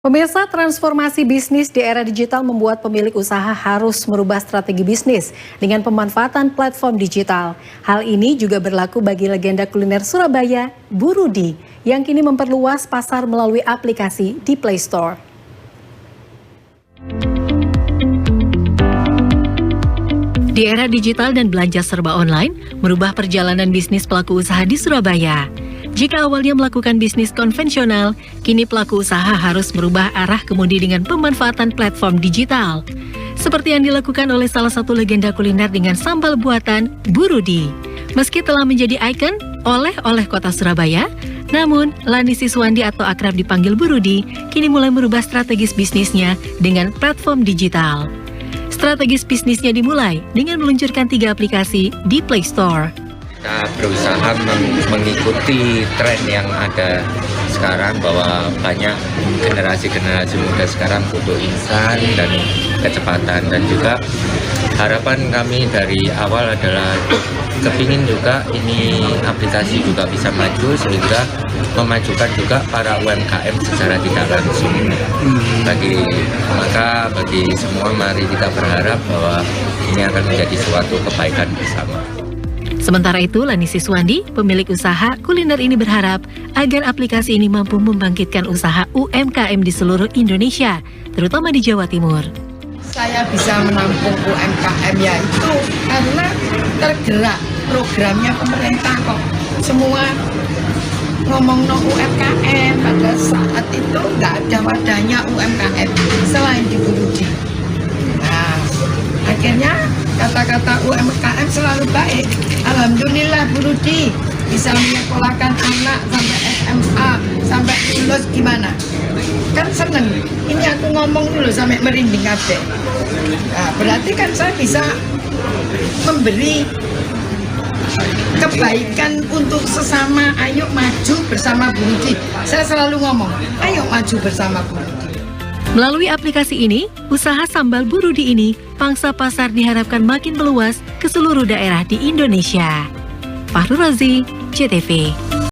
Pemirsa, transformasi bisnis di era digital membuat pemilik usaha harus merubah strategi bisnis dengan pemanfaatan platform digital. Hal ini juga berlaku bagi legenda kuliner Surabaya, Bu Rudi, yang kini memperluas pasar melalui aplikasi di Play Store. Di era digital dan belanja serba online, merubah perjalanan bisnis pelaku usaha di Surabaya. Jika awalnya melakukan bisnis konvensional, kini pelaku usaha harus merubah arah kemudi dengan pemanfaatan platform digital. Seperti yang dilakukan oleh salah satu legenda kuliner dengan sambal buatan Bu Rudi. Meski telah menjadi ikon oleh-oleh kota Surabaya, namun Lani Siswandi atau akrab dipanggil Bu Rudi, kini mulai merubah strategis bisnisnya dengan platform digital. Strategis bisnisnya dimulai dengan meluncurkan 3 aplikasi di Play Store. Kita berusaha mengikuti tren yang ada sekarang, bahwa banyak generasi muda sekarang butuh instan dan kecepatan, dan juga harapan kami dari awal adalah kepingin juga ini aplikasi juga bisa maju, sehingga memajukan juga para UMKM secara tidak langsung. Bagi semua, mari kita berharap bahwa ini akan menjadi suatu kebaikan bersama. Sementara itu, Lani Siswandi, pemilik usaha kuliner ini berharap agar aplikasi ini mampu membangkitkan usaha UMKM di seluruh Indonesia, terutama di Jawa Timur. Saya bisa menampung UMKM ya itu karena tergerak programnya pemerintah kok. Semua ngomong no UMKM, pada saat itu nggak ada wadahnya UMKM selain di Bu Rudi. Nah, akhirnya kata-kata UMKM selalu baik. Alhamdulillah Bu Rudi bisa menyekolahkan anak sampai SMA, sampai lulus gimana? Kan seneng. Ini aku ngomong dulu sampai merinding kabeh. Nah, berarti kan saya bisa memberi kebaikan untuk sesama. Ayo maju bersama Bu Rudi. Saya selalu ngomong, ayo maju bersama Bu Rudi. Melalui aplikasi ini, usaha sambal Bu Rudi ini, pangsa pasar diharapkan makin meluas ke seluruh daerah di Indonesia. Fahru Razi, JTV.